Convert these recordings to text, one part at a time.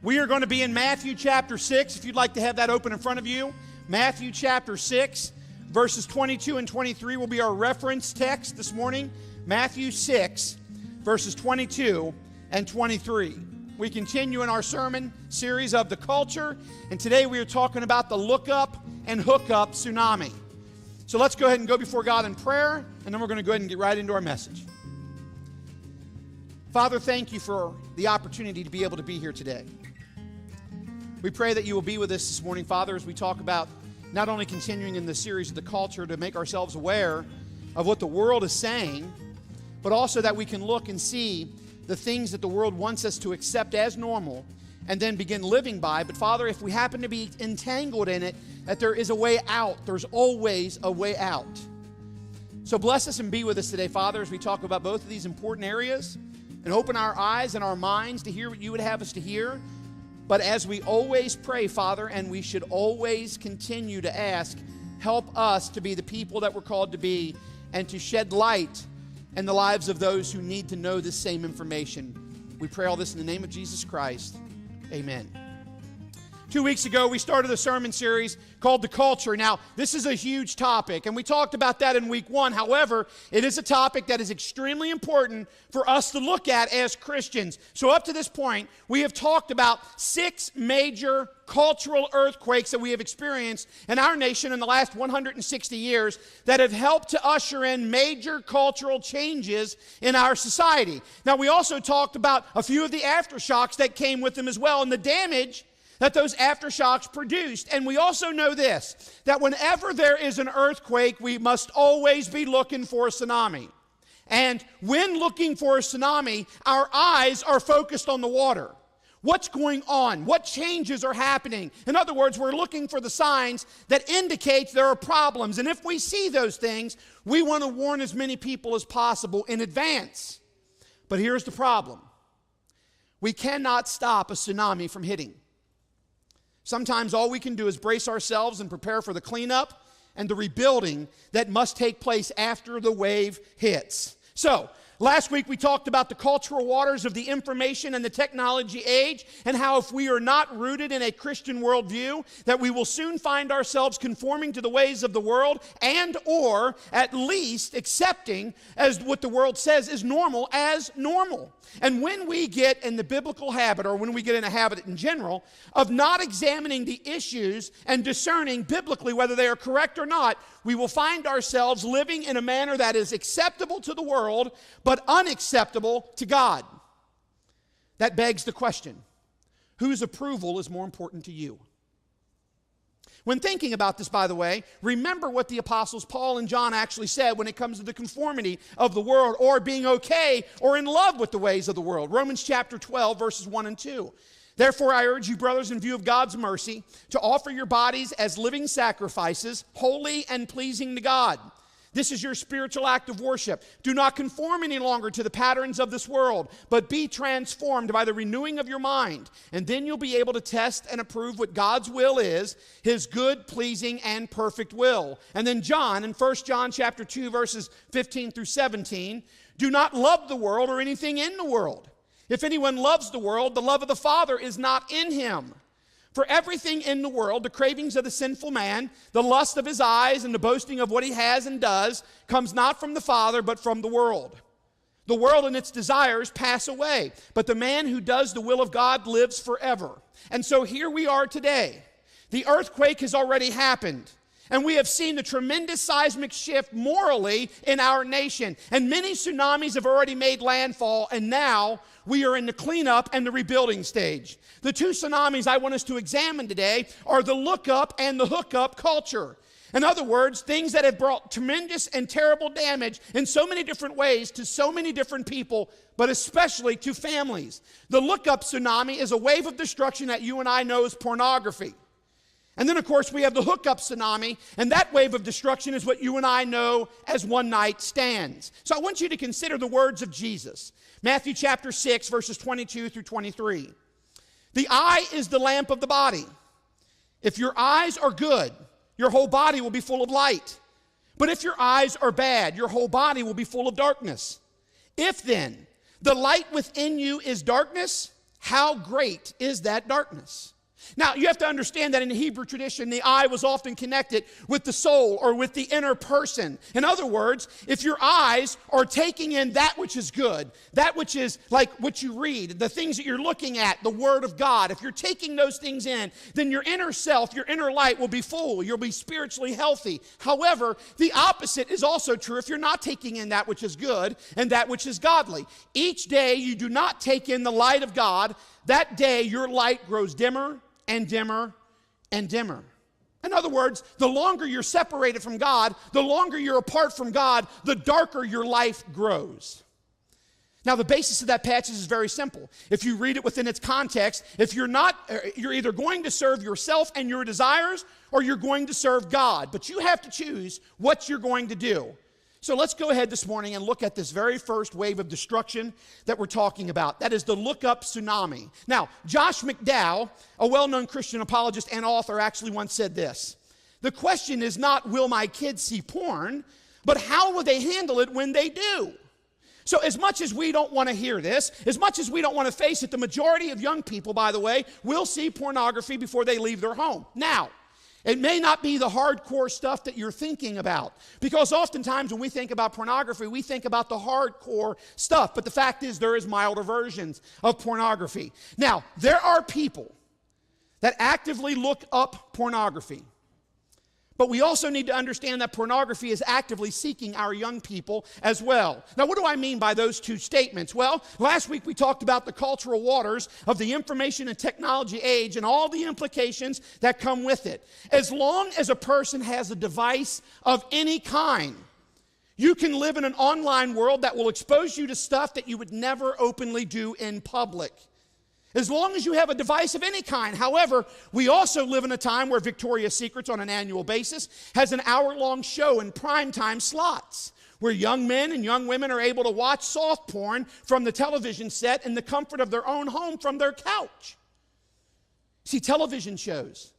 We are going to be in Matthew chapter 6, if you'd like to have that open in front of you. Matthew chapter 6, verses 22 and 23 will be our reference text this morning. Matthew 6, verses 22 and 23. We continue in our sermon series of the culture, and today we are talking about the look-up and hook-up tsunami. So let's go ahead and go before God in prayer, and then we're going to go ahead and get right into our message. Father, thank you for the opportunity to be able to be here today. We pray that you will be with us this morning, Father, as we talk about not only continuing in the series of the culture to make ourselves aware of what the world is saying, but also that we can look and see the things that the world wants us to accept as normal and then begin living by. But Father, if we happen to be entangled in it, that there is a way out. There's always a way out. So bless us and be with us today, Father, as we talk about both of these important areas, and open our eyes and our minds to hear what you would have us to hear. But as we always pray, Father, and we should always continue to ask, help us to be the people that we're called to be and to shed light in the lives of those who need to know this same information. We pray all this in the name of Jesus Christ. Amen. 2 weeks ago, we started a sermon series called The Culture. Now, this is a huge topic, and we talked about that in week 1. However, it is a topic that is extremely important for us to look at as Christians. So up to this point, we have talked about 6 major cultural earthquakes that we have experienced in our nation in the last 160 years that have helped to usher in major cultural changes in our society. Now, we also talked about a few of the aftershocks that came with them as well, and the damage that those aftershocks produced. And we also know this, that whenever there is an earthquake, we must always be looking for a tsunami. And when looking for a tsunami, our eyes are focused on the water. What's going on? What changes are happening? In other words, we're looking for the signs that indicate there are problems. And if we see those things, we want to warn as many people as possible in advance. But here's the problem. We cannot stop a tsunami from hitting. Sometimes all we can do is brace ourselves and prepare for the cleanup and the rebuilding that must take place after the wave hits. So, last week we talked about the cultural waters of the information and the technology age, and how if we are not rooted in a Christian worldview, that we will soon find ourselves conforming to the ways of the world, and or at least accepting as what the world says is normal as normal. And when we get in the biblical habit, or when we get in a habit in general, of not examining the issues and discerning biblically whether they are correct or not, we will find ourselves living in a manner that is acceptable to the world, but unacceptable to God. That begs the question, whose approval is more important to you? When thinking about this, by the way, remember what the apostles Paul and John actually said when it comes to the conformity of the world, or being okay or in love with the ways of the world. Romans chapter 12, verses 1 and 2. Therefore, I urge you, brothers, in view of God's mercy, to offer your bodies as living sacrifices, holy and pleasing to God. This is your spiritual act of worship. Do not conform any longer to the patterns of this world, but be transformed by the renewing of your mind. And then you'll be able to test and approve what God's will is, his good, pleasing, and perfect will. And then John, in 1 John chapter 2, verses 15 through 17, do not love the world or anything in the world. If anyone loves the world, the love of the Father is not in him. For everything in the world, the cravings of the sinful man, the lust of his eyes, and the boasting of what he has and does, comes not from the Father, but from the world. The world and its desires pass away, but the man who does the will of God lives forever. And so here we are today. The earthquake has already happened, and we have seen the tremendous seismic shift morally in our nation. And many tsunamis have already made landfall, and now we are in the cleanup and the rebuilding stage. The 2 tsunamis I want us to examine today are the look-up and the hook-up culture. In other words, things that have brought tremendous and terrible damage in so many different ways to so many different people, but especially to families. The look-up tsunami is a wave of destruction that you and I know as pornography. And then, of course, we have the hookup tsunami, and that wave of destruction is what you and I know as one-night stands. So I want you to consider the words of Jesus. Matthew chapter 6, verses 22 through 23. The eye is the lamp of the body. If your eyes are good, your whole body will be full of light. But if your eyes are bad, your whole body will be full of darkness. If then the light within you is darkness, how great is that darkness? Now, you have to understand that in the Hebrew tradition, the eye was often connected with the soul or with the inner person. In other words, if your eyes are taking in that which is good, that which is like what you read, the things that you're looking at, the Word of God, if you're taking those things in, then your inner self, your inner light will be full. You'll be spiritually healthy. However, the opposite is also true if you're not taking in that which is good and that which is godly. Each day you do not take in the light of God, that day your light grows dimmer and dimmer and dimmer. In other words, the longer you're separated from God, the longer you're apart from God, the darker your life grows. Now, the basis of that passage is very simple. If you read it within its context, if you're either going to serve yourself and your desires, or you're going to serve God. But you have to choose what you're going to do. So let's go ahead this morning and look at this very first wave of destruction that we're talking about. That is the look-up tsunami. Now, Josh McDowell, a well-known Christian apologist and author, actually once said this: the question is not, will my kids see porn, but how will they handle it when they do? So as much as we don't want to hear this, as much as we don't want to face it, the majority of young people, by the way, will see pornography before they leave their home. Now, it may not be the hardcore stuff that you're thinking about, because oftentimes when we think about pornography, we think about the hardcore stuff. But the fact is, there is milder versions of pornography. Now, there are people that actively look up pornography. But we also need to understand that pornography is actively seeking our young people as well. Now, what do I mean by those two statements? Well, last week we talked about the cultural waters of the information and technology age and all the implications that come with it. As long as a person has a device of any kind, you can live in an online world that will expose you to stuff that you would never openly do in public. As long as you have a device of any kind. However, we also live in a time where Victoria's Secrets on an annual basis has an hour-long show in primetime slots where young men and young women are able to watch soft porn from the television set in the comfort of their own home from their couch. See, television shows,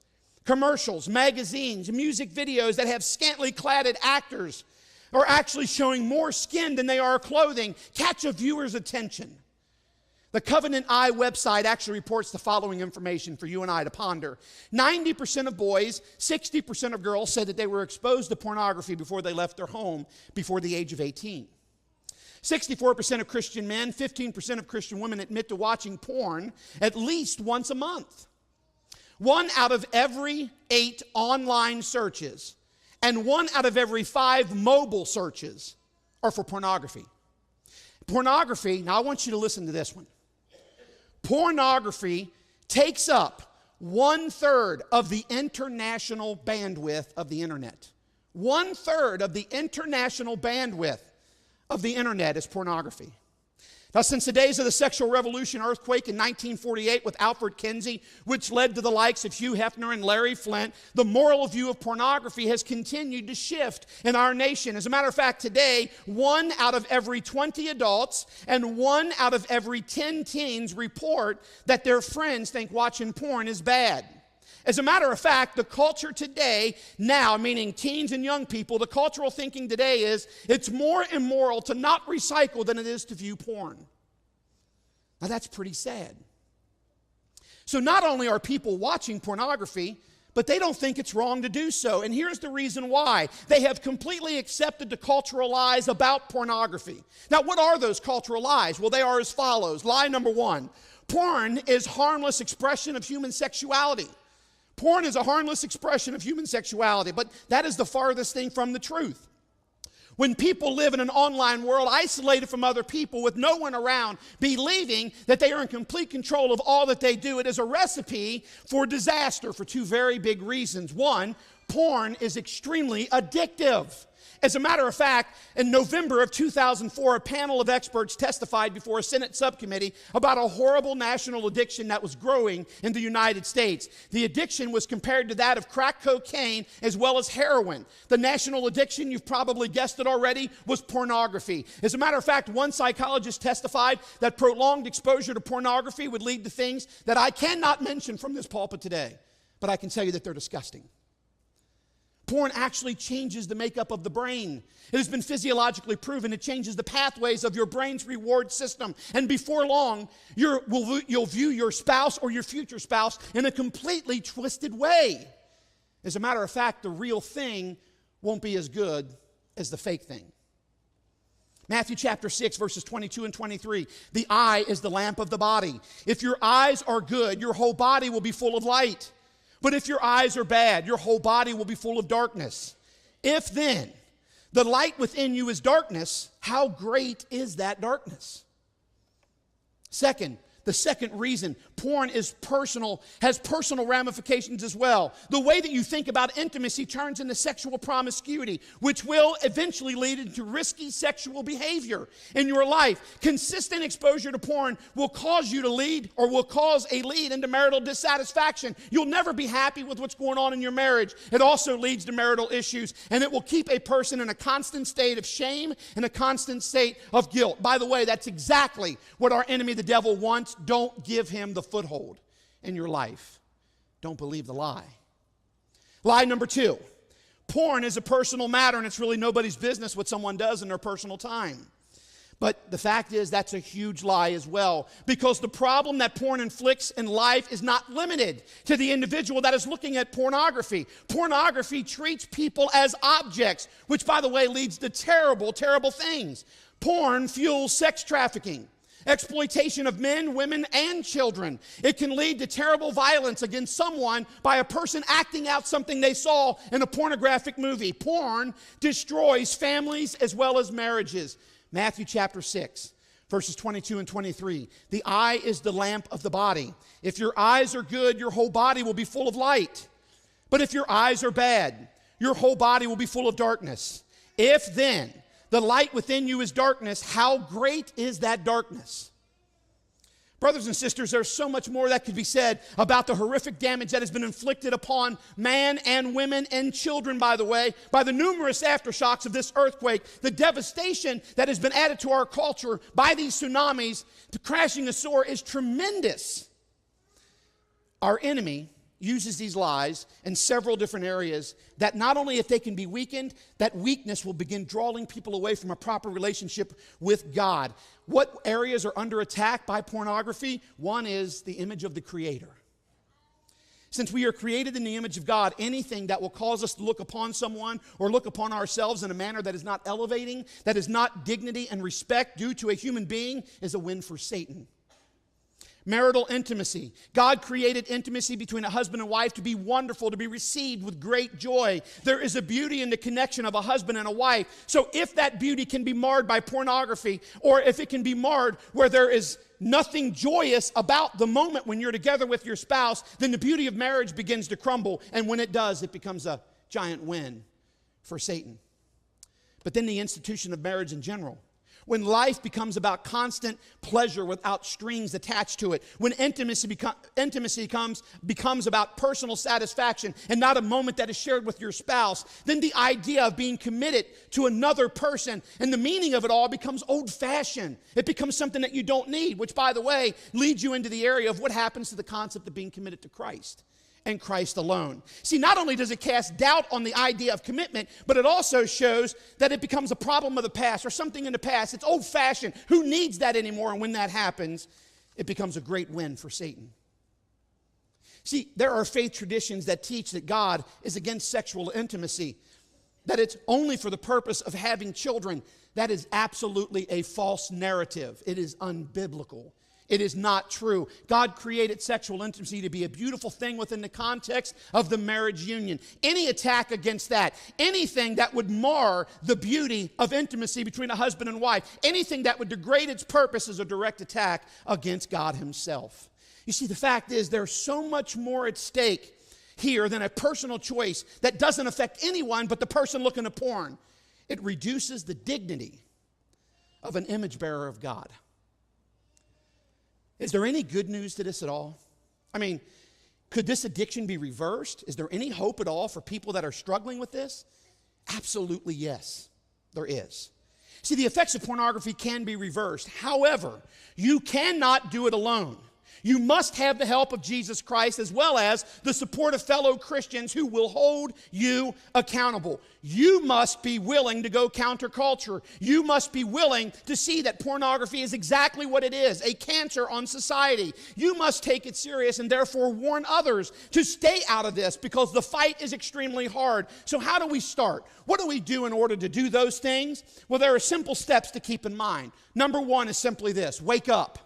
commercials, magazines, music videos that have scantily cladded actors are actually showing more skin than they are clothing catch a viewer's attention. The Covenant Eye website actually reports the following information for you and I to ponder. 90% of boys, 60% of girls said that they were exposed to pornography before they left their home before the age of 18. 64% of Christian men, 15% of Christian women admit to watching porn at least once a month. 1 out of every 8 online searches and 1 out of every 5 mobile searches are for pornography. Pornography, now I want you to listen to this one. Pornography takes up 1/3 of the international bandwidth of the internet. 1/3 of the international bandwidth of the internet is pornography. Now, since the days of the sexual revolution earthquake in 1948 with Alfred Kinsey, which led to the likes of Hugh Hefner and Larry Flint, the moral view of pornography has continued to shift in our nation. As a matter of fact, today, 1 out of every 20 adults and 1 out of every 10 teens report that their friends think watching porn is bad. As a matter of fact, the culture today, now, meaning teens and young people, the cultural thinking today is it's more immoral to not recycle than it is to view porn. Now, that's pretty sad. So not only are people watching pornography, but they don't think it's wrong to do so. And here's the reason why. They have completely accepted the cultural lies about pornography. Now, what are those cultural lies? Well, they are as follows. Lie number 1, porn is harmless expression of human sexuality. Porn is a harmless expression of human sexuality, but that is the farthest thing from the truth. When people live in an online world isolated from other people with no one around, believing that they are in complete control of all that they do, it is a recipe for disaster for 2 very big reasons. 1, porn is extremely addictive. As a matter of fact, in November of 2004, a panel of experts testified before a Senate subcommittee about a horrible national addiction that was growing in the United States. The addiction was compared to that of crack cocaine as well as heroin. The national addiction, you've probably guessed it already, was pornography. As a matter of fact, one psychologist testified that prolonged exposure to pornography would lead to things that I cannot mention from this pulpit today, but I can tell you that they're disgusting. Porn actually changes the makeup of the brain. It has been physiologically proven it changes the pathways of your brain's reward system. And before long, you'll view your spouse or your future spouse in a completely twisted way. As a matter of fact, the real thing won't be as good as the fake thing. Matthew chapter 6, verses 22 and 23. The eye is the lamp of the body. If your eyes are good, your whole body will be full of light. But if your eyes are bad, your whole body will be full of darkness. If then the light within you is darkness, how great is that darkness? The second reason, porn is personal, has personal ramifications as well. The way that you think about intimacy turns into sexual promiscuity, which will eventually lead into risky sexual behavior in your life. Consistent exposure to porn will cause you to lead, or will cause a lead into marital dissatisfaction. You'll never be happy with what's going on in your marriage. It also leads to marital issues, and it will keep a person in a constant state of shame and a constant state of guilt. By the way, that's exactly what our enemy, the devil, wants. Don't give him the foothold in your life. Don't believe the lie. Lie number 2. Porn is a personal matter, and it's really nobody's business what someone does in their personal time. But the fact is, that's a huge lie as well, because the problem that porn inflicts in life is not limited to the individual that is looking at pornography. Pornography treats people as objects, which, by the way, leads to terrible, terrible things. Porn fuels sex trafficking, exploitation of men, women, and children. It can lead to terrible violence against someone by a person acting out something they saw in a pornographic movie. Porn destroys families as well as marriages. Matthew chapter 6, verses 22 and 23. The eye is the lamp of the body. If your eyes are good, your whole body will be full of light. But if your eyes are bad, your whole body will be full of darkness. If then the light within you is darkness, how great is that darkness? Brothers and sisters, there's so much more that could be said about the horrific damage that has been inflicted upon man and women and children, by the way, by the numerous aftershocks of this earthquake, the devastation that has been added to our culture by these tsunamis. The crashing ashore is tremendous. Our enemy uses these lies in several different areas that not only if they can be weakened, that weakness will begin drawing people away from a proper relationship with God. What areas are under attack by pornography? One is the image of the Creator. Since we are created in the image of God, anything that will cause us to look upon someone or look upon ourselves in a manner that is not elevating, that is not dignity and respect due to a human being, is a win for Satan. Marital intimacy. God created intimacy between a husband and wife to be wonderful, to be received with great joy. There is a beauty in the connection of a husband and a wife. So if that beauty can be marred by pornography, or if it can be marred where there is nothing joyous about the moment when you're together with your spouse, then the beauty of marriage begins to crumble. And when it does, it becomes a giant win for Satan. But then the institution of marriage in general. When life becomes about constant pleasure without strings attached to it, when intimacy becomes about personal satisfaction and not a moment that is shared with your spouse, then the idea of being committed to another person and the meaning of it all becomes old-fashioned. It becomes something that you don't need, which, by the way, leads you into the area of what happens to the concept of being committed to Christ and Christ alone. See, not only does it cast doubt on the idea of commitment, but it also shows that it becomes a problem of the past or something in the past. It's old-fashioned. Who needs that anymore? And when that happens, it becomes a great win for Satan. See, there are faith traditions that teach that God is against sexual intimacy, that it's only for the purpose of having children. That is absolutely a false narrative. It is unbiblical. It is not true. God created sexual intimacy to be a beautiful thing within the context of the marriage union. Any attack against that, anything that would mar the beauty of intimacy between a husband and wife, anything that would degrade its purpose is a direct attack against God himself. You see, the fact is there's so much more at stake here than a personal choice that doesn't affect anyone but the person looking at porn. It reduces the dignity of an image bearer of God. Is there any good news to this at all? I mean, could this addiction be reversed? Is there any hope at all for people that are struggling with this? Absolutely yes, there is. See, the effects of pornography can be reversed. However, you cannot do it alone. You must have the help of Jesus Christ as well as the support of fellow Christians who will hold you accountable. You must be willing to go counterculture. You must be willing to see that pornography is exactly what it is, a cancer on society. You must take it serious and therefore warn others to stay out of this because the fight is extremely hard. So how do we start? What do we do in order to do those things? Well, there are simple steps to keep in mind. Number one is simply this: wake up.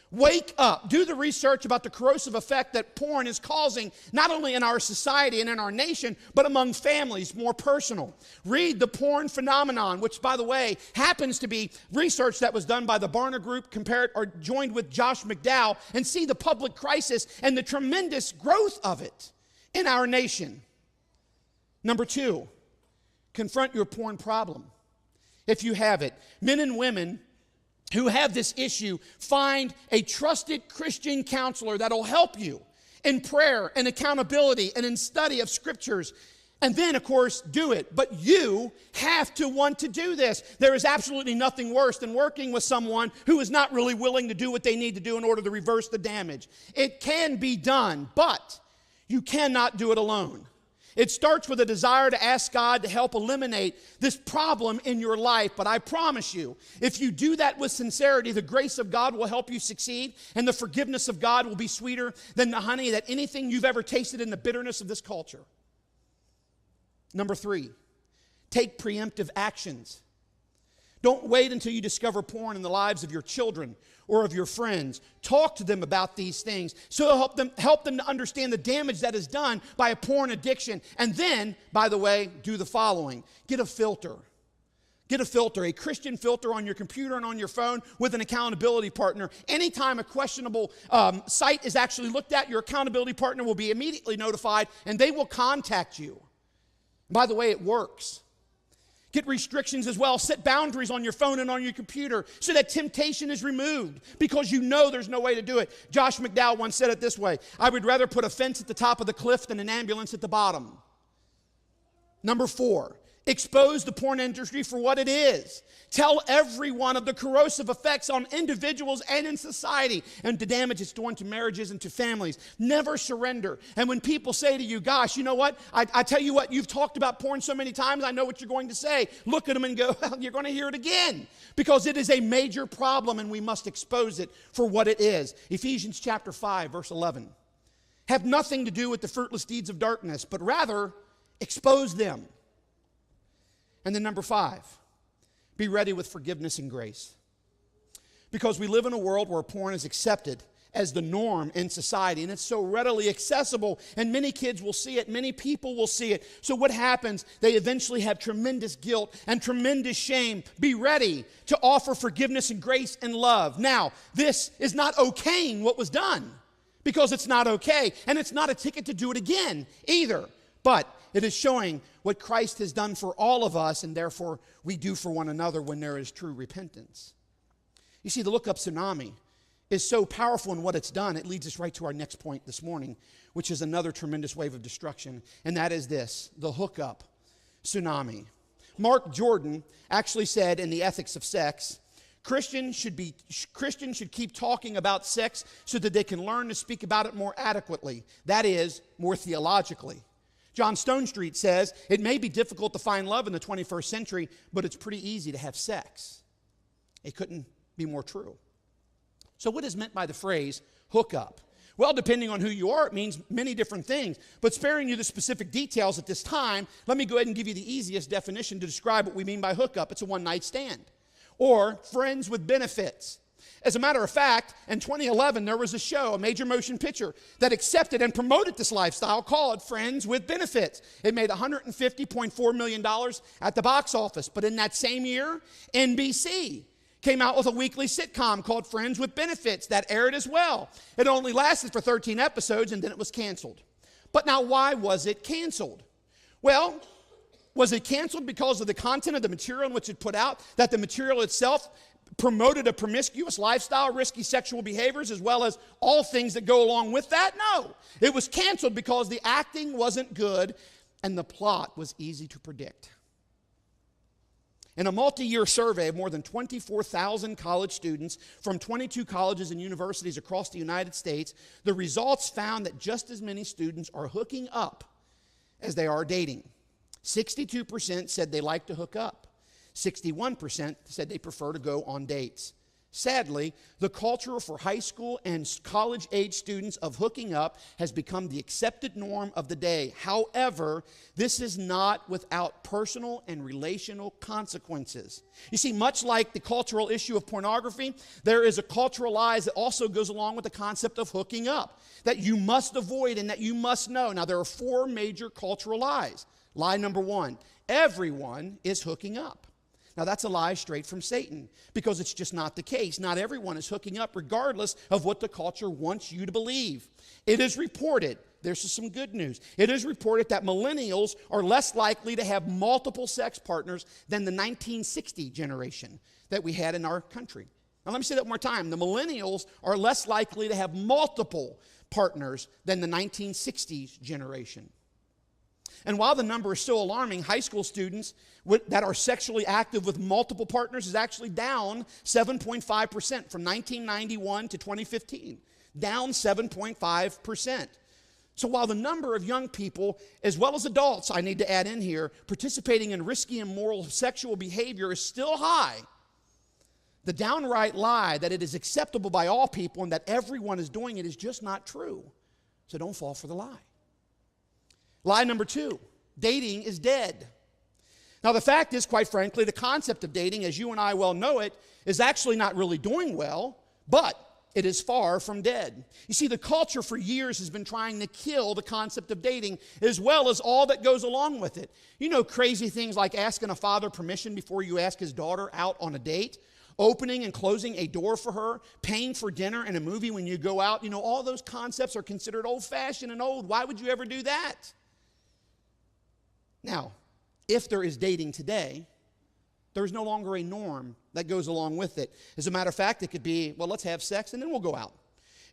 Wake up. Do the research about the corrosive effect that porn is causing, not only in our society and in our nation, but among families, more personal. Read The Porn Phenomenon, which, by the way, happens to be research that was done by the Barna Group, joined with Josh McDowell, and see the public crisis and the tremendous growth of it in our nation. Number two, confront your porn problem, if you have it. Men and women who have this issue, find a trusted Christian counselor that'll help you in prayer and accountability and in study of scriptures. And then, of course, do it. But you have to want to do this. There is absolutely nothing worse than working with someone who is not really willing to do what they need to do in order to reverse the damage. It can be done, but you cannot do it alone. It starts with a desire to ask God to help eliminate this problem in your life. But I promise you, if you do that with sincerity, the grace of God will help you succeed, and the forgiveness of God will be sweeter than the honey that anything you've ever tasted in the bitterness of this culture. Number three, take preemptive actions. Don't wait until you discover porn in the lives of your children or of your friends. Talk to them about these things so help them to understand the damage that is done by a porn addiction. And then, by the way, do the following. Get a filter. Get a filter, a Christian filter on your computer and on your phone with an accountability partner. Anytime a questionable site is actually looked at, your accountability partner will be immediately notified and they will contact you. By the way, it works. Get restrictions as well. Set boundaries on your phone and on your computer so that temptation is removed because you know there's no way to do it. Josh McDowell once said it this way: I would rather put a fence at the top of the cliff than an ambulance at the bottom. Number four, expose the porn industry for what it is. Tell everyone of the corrosive effects on individuals and in society and the damage it's doing to marriages and to families. Never surrender. And when people say to you, gosh, you know what? I tell you what, you've talked about porn so many times, I know what you're going to say. Look at them and go, well, you're going to hear it again. Because it is a major problem and we must expose it for what it is. Ephesians chapter 5, verse 11. Have nothing to do with the fruitless deeds of darkness, but rather expose them. And then number five, be ready with forgiveness and grace. Because we live in a world where porn is accepted as the norm in society, and it's so readily accessible, and many kids will see it, many people will see it. So what happens? They eventually have tremendous guilt and tremendous shame. Be ready to offer forgiveness and grace and love. Now, this is not okaying what was done, because it's not okay, and it's not a ticket to do it again either. But it is showing what Christ has done for all of us, and therefore we do for one another when there is true repentance. You see, the Look Up Tsunami is so powerful in what it's done, it leads us right to our next point this morning, which is another tremendous wave of destruction, and that is this, the hookup tsunami. Mark Jordan actually said in The Ethics of Sex, Christians should keep talking about sex so that they can learn to speak about it more adequately, that is, more theologically. John Stonestreet says, it may be difficult to find love in the 21st century, but it's pretty easy to have sex. It couldn't be more true. So what is meant by the phrase hook up? Well, depending on who you are, it means many different things. But sparing you the specific details at this time, let me go ahead and give you the easiest definition to describe what we mean by hook up. It's a one-night stand or friends with benefits. As a matter of fact, in 2011, there was a show, a major motion picture, that accepted and promoted this lifestyle called Friends with Benefits. It made $150.4 million at the box office. But in that same year, NBC came out with a weekly sitcom called Friends with Benefits that aired as well. It only lasted for 13 episodes, and then it was canceled. But now, why was it canceled? Well, was it canceled because of the content of the material in which it put out, that the material itself promoted a promiscuous lifestyle, risky sexual behaviors, as well as all things that go along with that? No. It was canceled because the acting wasn't good and the plot was easy to predict. In a multi-year survey of more than 24,000 college students from 22 colleges and universities across the United States, the results found that just as many students are hooking up as they are dating. 62% said they like to hook up. 61% said they prefer to go on dates. Sadly, the culture for high school and college-age students of hooking up has become the accepted norm of the day. However, this is not without personal and relational consequences. You see, much like the cultural issue of pornography, there is a cultural lie that also goes along with the concept of hooking up, that you must avoid and that you must know. Now, there are 4 major cultural lies. Lie number 1, everyone is hooking up. Now, that's a lie straight from Satan, because it's just not the case. Not everyone is hooking up, regardless of what the culture wants you to believe. It is reported, there's some good news, it is reported that millennials are less likely to have multiple sex partners than the 1960 generation that we had in our country. Now, let me say that one more time. The millennials are less likely to have multiple partners than the 1960s generation. And while the number is still alarming, high school students that are sexually active with multiple partners is actually down 7.5% from 1991 to 2015. Down 7.5%. So while the number of young people, as well as adults, I need to add in here, participating in risky and immoral sexual behavior is still high, the downright lie that it is acceptable by all people and that everyone is doing it is just not true. So don't fall for the lie. Lie number 2, dating is dead. Now, the fact is, quite frankly, the concept of dating, as you and I well know it, is actually not really doing well, but it is far from dead. You see, the culture for years has been trying to kill the concept of dating, as well as all that goes along with it. You know, crazy things like asking a father permission before you ask his daughter out on a date, opening and closing a door for her, paying for dinner and a movie when you go out. You know, all those concepts are considered old-fashioned and old. Why would you ever do that? Now, if there is dating today, there's no longer a norm that goes along with it. As a matter of fact, it could be, well, let's have sex and then we'll go out.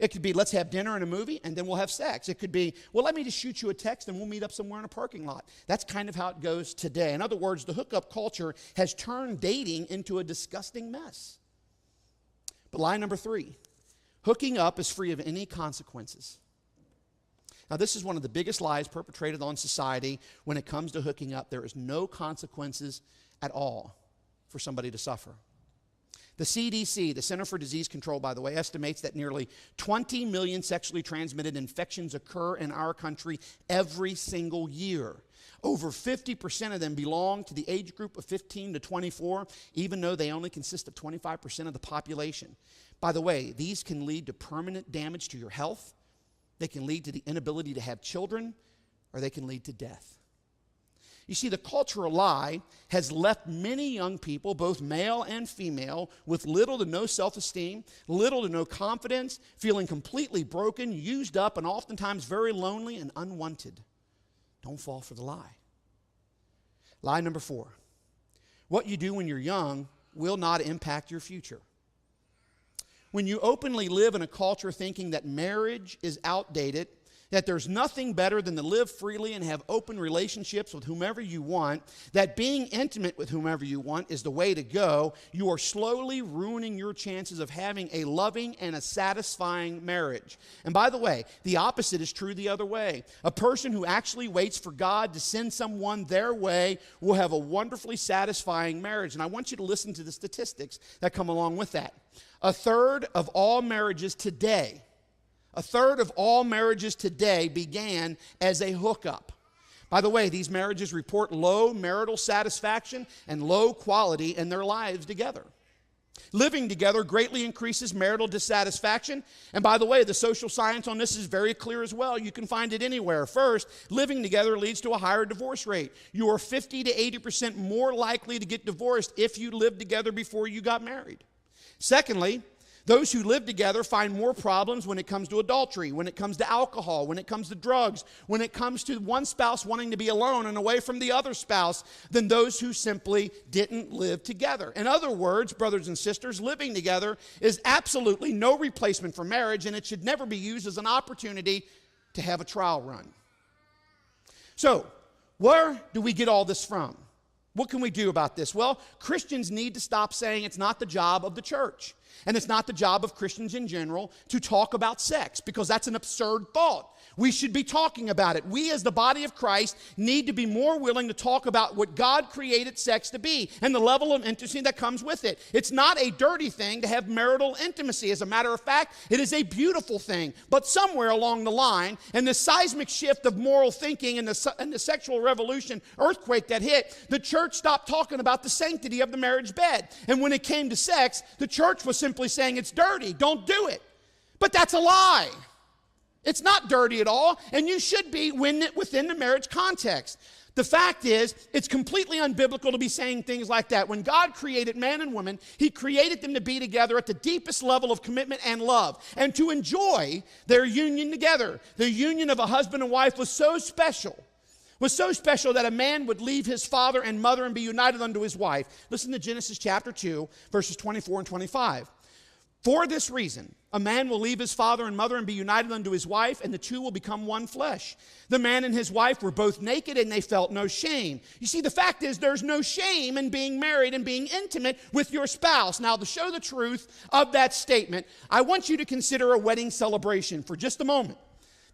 It could be, let's have dinner and a movie and then we'll have sex. It could be, well, let me just shoot you a text and we'll meet up somewhere in a parking lot. That's kind of how it goes today. In other words, the hookup culture has turned dating into a disgusting mess. But lie number 3, hooking up is free of any consequences. Now, this is one of the biggest lies perpetrated on society when it comes to hooking up. There is no consequences at all for somebody to suffer. The CDC, the Center for Disease Control, by the way, estimates that nearly 20 million sexually transmitted infections occur in our country every single year. Over 50% of them belong to the age group of 15 to 24, even though they only consist of 25% of the population. By the way, these can lead to permanent damage to your health. They can lead to the inability to have children, or they can lead to death. You see, the cultural lie has left many young people, both male and female, with little to no self-esteem, little to no confidence, feeling completely broken, used up, and oftentimes very lonely and unwanted. Don't fall for the lie. Lie number 4. What you do when you're young will not impact your future. When you openly live in a culture thinking that marriage is outdated, that there's nothing better than to live freely and have open relationships with whomever you want, that being intimate with whomever you want is the way to go, you are slowly ruining your chances of having a loving and a satisfying marriage. And by the way, the opposite is true the other way. A person who actually waits for God to send someone their way will have a wonderfully satisfying marriage. And I want you to listen to the statistics that come along with that. A third of all marriages today began as a hookup. By the way, these marriages report low marital satisfaction and low quality in their lives together. Living together greatly increases marital dissatisfaction. And by the way, the social science on this is very clear as well. You can find it anywhere. First, living together leads to a higher divorce rate. You are 50 to 80% more likely to get divorced if you lived together before you got married. Secondly, those who live together find more problems when it comes to adultery, when it comes to alcohol, when it comes to drugs, when it comes to one spouse wanting to be alone and away from the other spouse than those who simply didn't live together. In other words, brothers and sisters, living together is absolutely no replacement for marriage, and it should never be used as an opportunity to have a trial run. So, where do we get all this from? What can we do about this? Well, Christians need to stop saying it's not the job of the church, and it's not the job of Christians in general to talk about sex, because that's an absurd thought. We should be talking about it. We as the body of Christ need to be more willing to talk about what God created sex to be and the level of intimacy that comes with it. It's not a dirty thing to have marital intimacy. As a matter of fact, it is a beautiful thing. But somewhere along the line, in the seismic shift of moral thinking and the sexual revolution earthquake that hit, the church stopped talking about the sanctity of the marriage bed. And when it came to sex, the church was simply saying it's dirty, don't do it. But that's a lie. It's not dirty at all, and you should be within the marriage context. The fact is, it's completely unbiblical to be saying things like that. When God created man and woman, He created them to be together at the deepest level of commitment and love, and to enjoy their union together. The union of a husband and wife was so special that a man would leave his father and mother and be united unto his wife. Listen to Genesis chapter 2, verses 24 and 25. For this reason, a man will leave his father and mother and be united unto his wife, and the two will become one flesh. The man and his wife were both naked, and they felt no shame. You see, the fact is there's no shame in being married and being intimate with your spouse. Now, to show the truth of that statement, I want you to consider a wedding celebration for just a moment.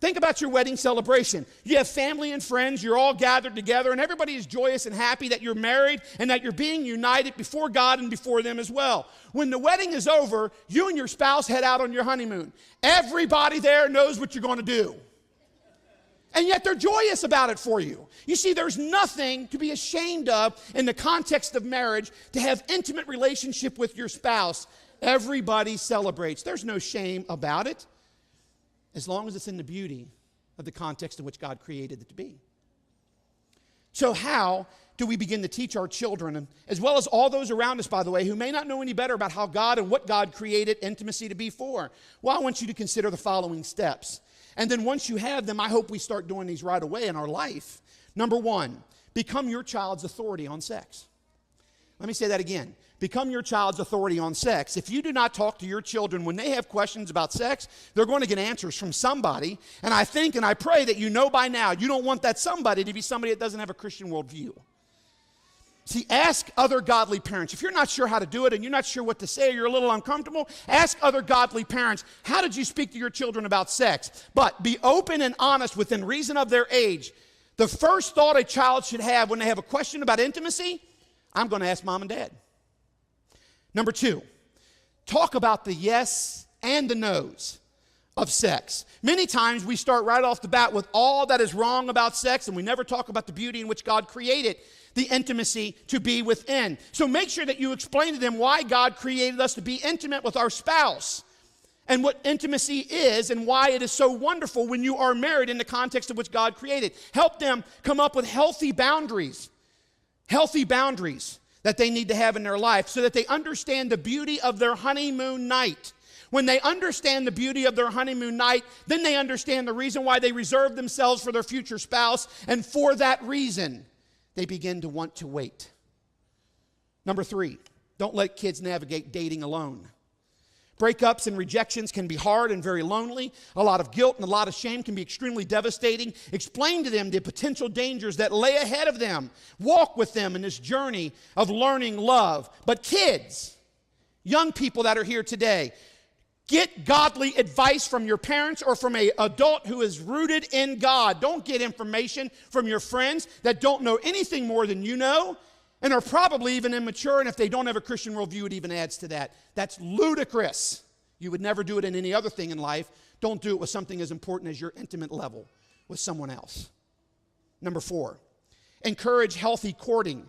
Think about your wedding celebration. You have family and friends, you're all gathered together, and everybody is joyous and happy that you're married and that you're being united before God and before them as well. When the wedding is over, you and your spouse head out on your honeymoon. Everybody there knows what you're going to do. And yet they're joyous about it for you. You see, there's nothing to be ashamed of in the context of marriage to have intimate relationship with your spouse. Everybody celebrates. There's no shame about it, as long as it's in the beauty of the context in which God created it to be. So how do we begin to teach our children, and as well as all those around us, by the way, who may not know any better about how God and what God created intimacy to be for? Well, I want you to consider the following steps. And then once you have them, I hope we start doing these right away in our life. Number one, become your child's authority on sex. Let me say that again. Become your child's authority on sex. If you do not talk to your children when they have questions about sex, they're going to get answers from somebody. And I think and I pray that you know by now, you don't want that somebody to be somebody that doesn't have a Christian worldview. See, ask other godly parents. If you're not sure how to do it and you're not sure what to say or you're a little uncomfortable, ask other godly parents, how did you speak to your children about sex? But be open and honest within reason of their age. The first thought a child should have when they have a question about intimacy, I'm going to ask mom and dad. Number two, talk about the yes and the no's of sex. Many times we start right off the bat with all that is wrong about sex, and we never talk about the beauty in which God created the intimacy to be within. So make sure that you explain to them why God created us to be intimate with our spouse, and what intimacy is and why it is so wonderful when you are married in the context of which God created. Help them come up with healthy boundaries that they need to have in their life so that they understand the beauty of their honeymoon night. When they understand the beauty of their honeymoon night, then they understand the reason why they reserve themselves for their future spouse, and for that reason, they begin to want to wait. Number three, don't let kids navigate dating alone. Breakups and rejections can be hard and very lonely. A lot of guilt and a lot of shame can be extremely devastating. Explain to them the potential dangers that lay ahead of them. Walk with them in this journey of learning love. But kids, young people that are here today, get godly advice from your parents or from an adult who is rooted in God. Don't get information from your friends that don't know anything more than you know, and are probably even immature, and if they don't have a Christian worldview, it even adds to that. That's ludicrous. You would never do it in any other thing in life. Don't do it with something as important as your intimate level with someone else. Number four, encourage healthy courting.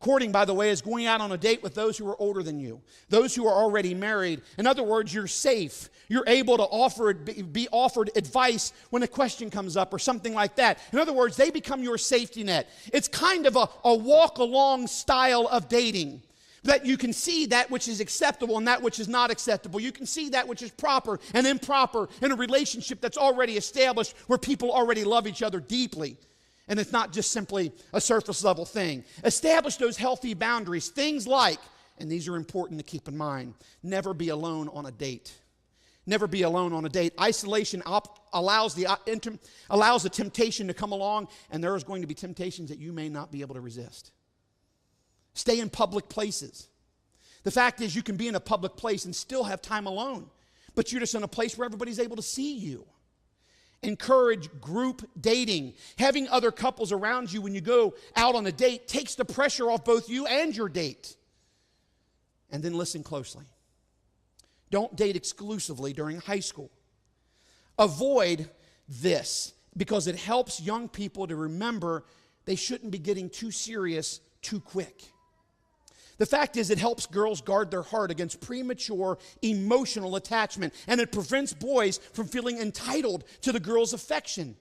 Courting, by the way, is going out on a date with those who are older than you, those who are already married. In other words, you're safe. You're able to be offered advice when a question comes up or something like that. In other words, they become your safety net. It's kind of a walk-along style of dating, that you can see that which is acceptable and that which is not acceptable. You can see that which is proper and improper in a relationship that's already established where people already love each other deeply. And it's not just simply a surface level thing. Establish those healthy boundaries. Things like, and these are important to keep in mind, never be alone on a date. Never be alone on a date. Isolation allows the temptation to come along, and there is going to be temptations that you may not be able to resist. Stay in public places. The fact is, you can be in a public place and still have time alone, but you're just in a place where everybody's able to see you. Encourage group dating. Having other couples around you when you go out on a date takes the pressure off both you and your date. And then listen closely. Don't date exclusively during high school. Avoid this because it helps young people to remember they shouldn't be getting too serious too quick. The fact is, it helps girls guard their heart against premature emotional attachment, and it prevents boys from feeling entitled to the girl's affection.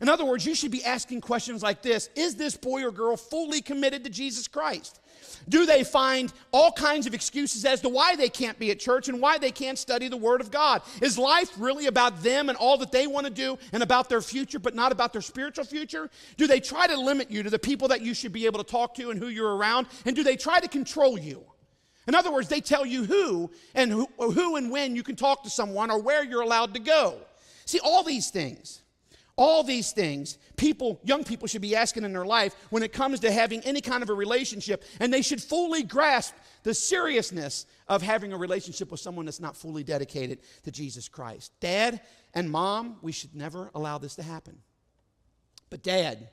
In other words, you should be asking questions like this: is this boy or girl fully committed to Jesus Christ? Do they find all kinds of excuses as to why they can't be at church and why they can't study the Word of God? Is life really about them and all that they want to do and about their future, but not about their spiritual future? Do they try to limit you to the people that you should be able to talk to and who you're around? And do they try to control you? In other words, they tell you who and when you can talk to someone or where you're allowed to go. See, all these things, young people should be asking in their life when it comes to having any kind of a relationship, and they should fully grasp the seriousness of having a relationship with someone that's not fully dedicated to Jesus Christ. Dad and Mom, we should never allow this to happen. But Dad,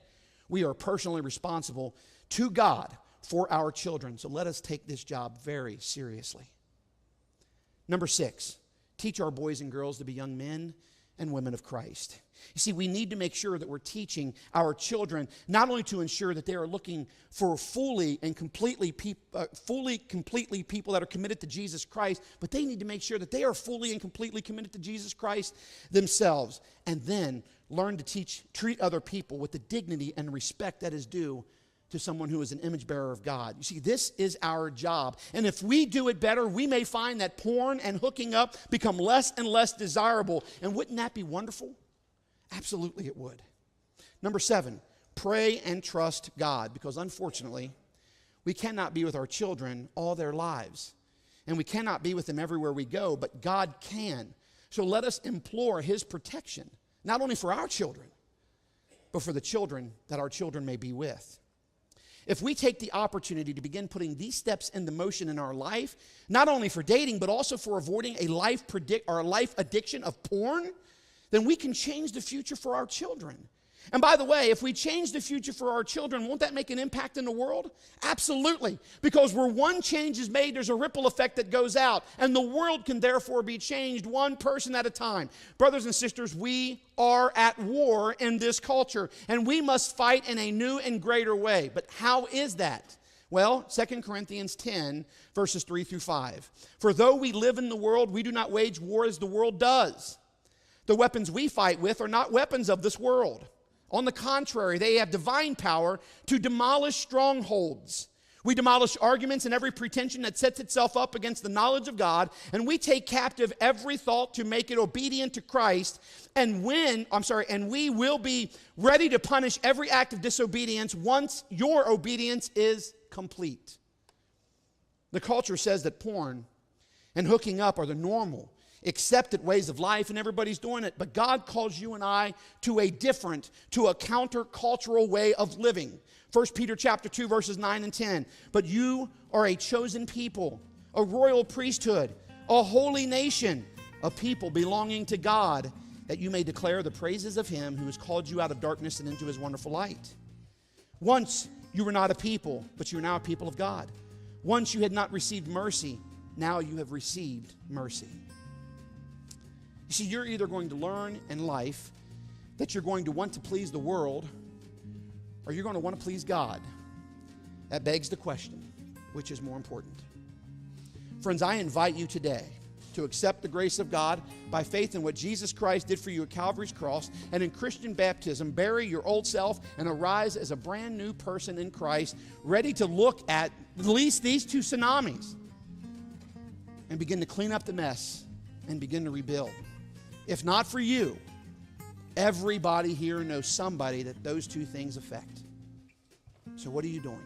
we are personally responsible to God for our children, so let us take this job very seriously. Number 6, teach our boys and girls to be young men and women of Christ. You see, we need to make sure that we're teaching our children not only to ensure that they are looking for fully completely people that are committed to Jesus Christ, but they need to make sure that they are fully and completely committed to Jesus Christ themselves, and then learn to treat other people with the dignity and respect that is due to someone who is an image bearer of God. You see, this is our job. And if we do it better, we may find that porn and hooking up become less and less desirable. And wouldn't that be wonderful? Absolutely it would. Number 7, pray and trust God, because unfortunately, we cannot be with our children all their lives. And we cannot be with them everywhere we go, but God can. So let us implore His protection, not only for our children, but for the children that our children may be with. If we take the opportunity to begin putting these steps into motion in our life, not only for dating, but also for avoiding a life addiction of porn, then we can change the future for our children. And by the way, if we change the future for our children, won't that make an impact in the world? Absolutely. Because where one change is made, there's a ripple effect that goes out. And the world can therefore be changed one person at a time. Brothers and sisters, we are at war in this culture. And we must fight in a new and greater way. But how is that? Well, 2 Corinthians 10, verses 3 through 5. For though we live in the world, we do not wage war as the world does. The weapons we fight with are not weapons of this world. On the contrary, they have divine power to demolish strongholds. We demolish arguments and every pretension that sets itself up against the knowledge of God, and we take captive every thought to make it obedient to Christ. And we will be ready to punish every act of disobedience once your obedience is complete. The culture says that porn and hooking up are the normal, accepted ways of life, and everybody's doing it. But God calls you and I to a counter-cultural way of living. 1 Peter chapter 2, verses 9 and 10. But you are a chosen people, a royal priesthood, a holy nation, a people belonging to God, that you may declare the praises of Him who has called you out of darkness and into His wonderful light. Once you were not a people, but you are now a people of God. Once you had not received mercy, now you have received mercy. You see, you're either going to learn in life that you're going to want to please the world, or you're going to want to please God. That begs the question, which is more important? Friends, I invite you today to accept the grace of God by faith in what Jesus Christ did for you at Calvary's cross, and in Christian baptism, bury your old self and arise as a brand new person in Christ, ready to look at least these 2 tsunamis and begin to clean up the mess and begin to rebuild. If not for you, everybody here knows somebody that those 2 things affect. So what are you doing?